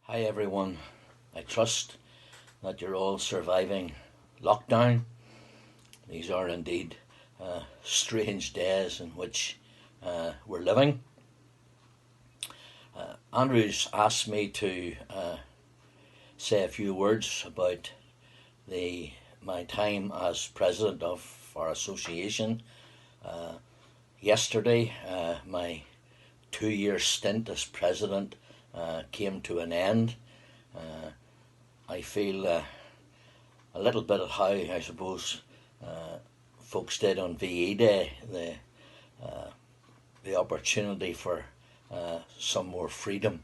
Hi everyone. I trust that you're all surviving lockdown. These are indeed strange days in which we're living. Andrew's asked me to say a few words about my time as president of our association. Yesterday, my 2 year stint as president came to an end. I feel a little bit of how I suppose folks did on VE Day, the opportunity for some more freedom.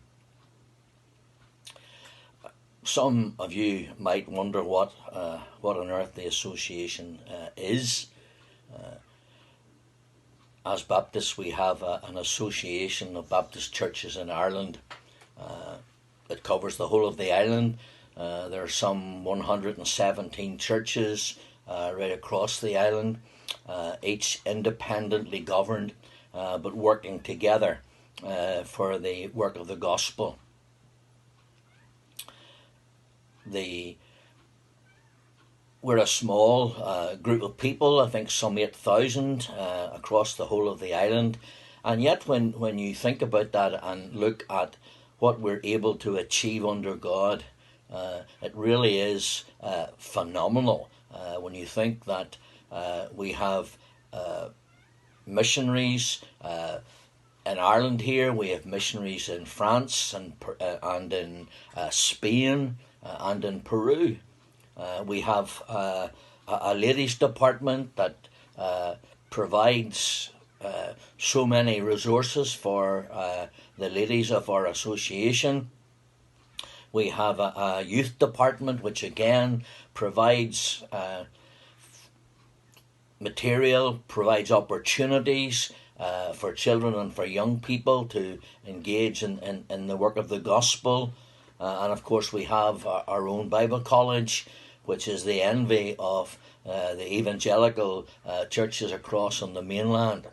Some of you might wonder what on earth the association is. As Baptists, we have an association of Baptist churches in Ireland. It covers the whole of the island. There are some 117 churches right across the island, each independently governed, but working together for the work of the gospel. We're a small group of people, I think some 8,000 across the whole of the island. And yet when you think about that and look at what we're able to achieve under God, it really is phenomenal. When you think that we have missionaries in Ireland here, we have missionaries in France and in Spain and in Peru. We have a ladies' department that provides so many resources for the ladies of our association. We have a youth department which again provides material, provides opportunities for children and for young people to engage in the work of the gospel. And of course we have our own Bible college, which is the envy of the evangelical churches across on the mainland.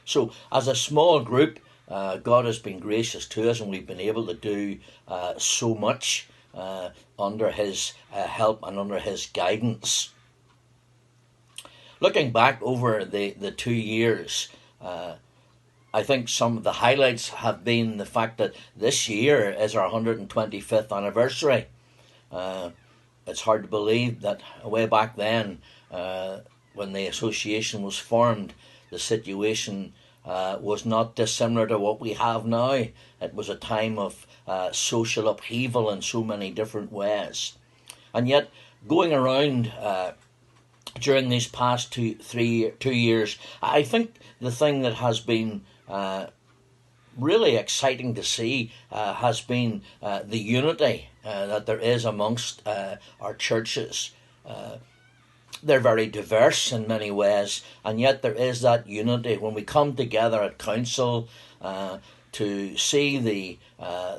So as a small group, God has been gracious to us, and we've been able to do so much under His help and under His guidance. Looking back over the 2 years, I think some of the highlights have been the fact that this year is our 125th anniversary. It's hard to believe that way back then, when the association was formed, the situation was not dissimilar to what we have now. It was a time of social upheaval in so many different ways. And yet, going around during these past 2 years, I think the thing that has been really exciting to see has been the unity that there is amongst our churches. They're very diverse in many ways, and yet there is that unity when we come together at council to see the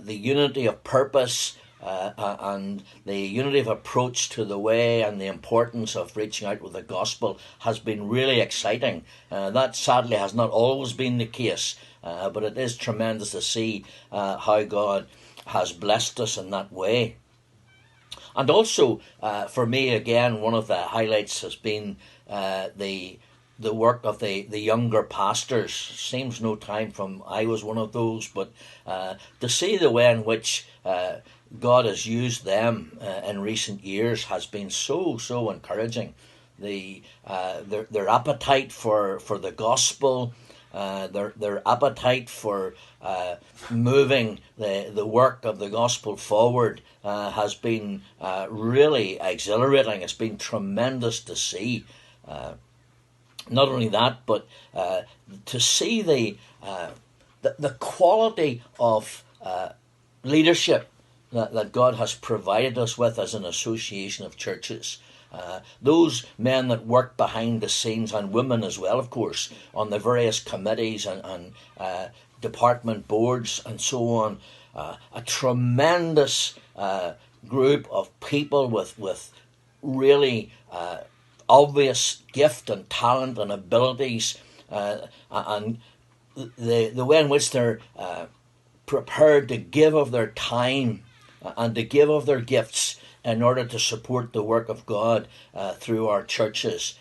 unity of purpose and the unity of approach to the way and the importance of reaching out with the gospel has been really exciting. That sadly has not always been the case, but it is tremendous to see how God has blessed us in that way. And also, for me, again, one of the highlights has been the work of the younger pastors. Seems no time from I was one of those, but to see the way in which God has used them in recent years has been so encouraging. Their appetite for the gospel, their appetite for moving the work of the gospel forward has been really exhilarating. It's been tremendous to see. Not only that, but to see the quality of leadership that God has provided us with as an association of churches. Those men that work behind the scenes, and women as well, of course, on the various committees and department boards and so on. A tremendous group of people with really obvious gift and talent and abilities, and the way in which they're prepared to give of their time and to give of their gifts in order to support the work of God through our churches.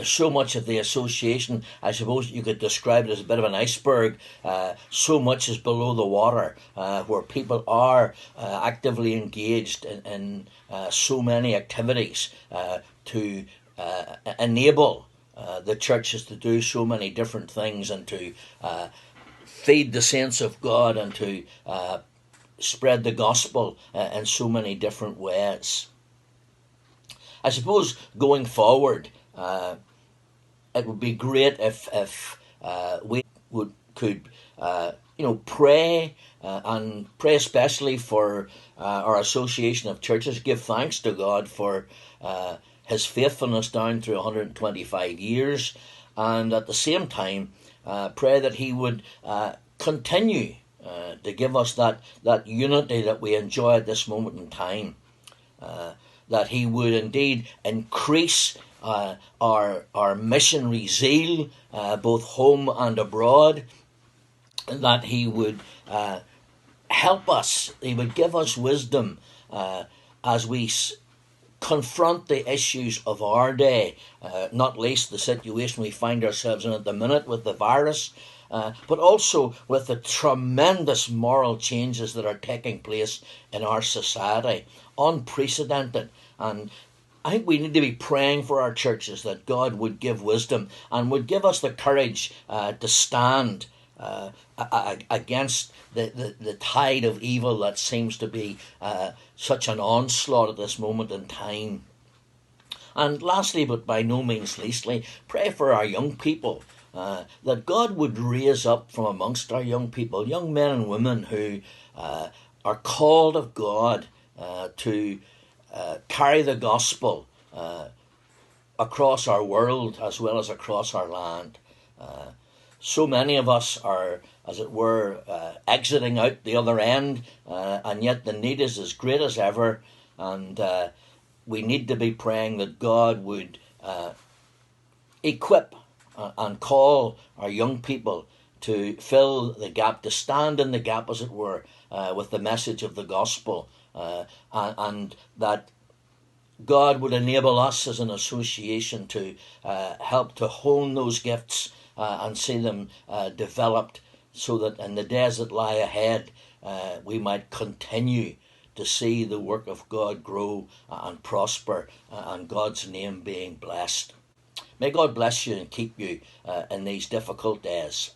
So much of the association, I suppose you could describe it as a bit of an iceberg. So much is below the water, where people are actively engaged in so many activities to enable the churches to do so many different things, and to feed the saints of God, and to spread the gospel in so many different ways. I suppose going forward, it would be great if we could pray, and pray especially for our association of churches. Give thanks to God for His faithfulness down through 125 years, and at the same time pray that He would continue to give us that unity that we enjoy at this moment in time. That He would indeed increase our missionary zeal, both home and abroad, and that He would help us. He would give us wisdom as we confront the issues of our day, not least the situation we find ourselves in at the minute with the virus, but also with the tremendous moral changes that are taking place in our society. Unprecedented. And I think we need to be praying for our churches that God would give wisdom and would give us the courage to stand against the tide of evil that seems to be such an onslaught at this moment in time. And lastly, but by no means leastly, pray for our young people, that God would raise up from amongst our young people, young men and women who are called of God to carry the gospel across our world as well as across our land. So many of us are, as it were, exiting out the other end, and yet the need is as great as ever, and we need to be praying that God would equip and call our young people to fill the gap, to stand in the gap, as it were, with the message of the gospel, and that God would enable us as an association to help to hone those gifts and see them developed, so that in the days that lie ahead we might continue to see the work of God grow and prosper, and God's name being blessed. May God bless you and keep you in these difficult days.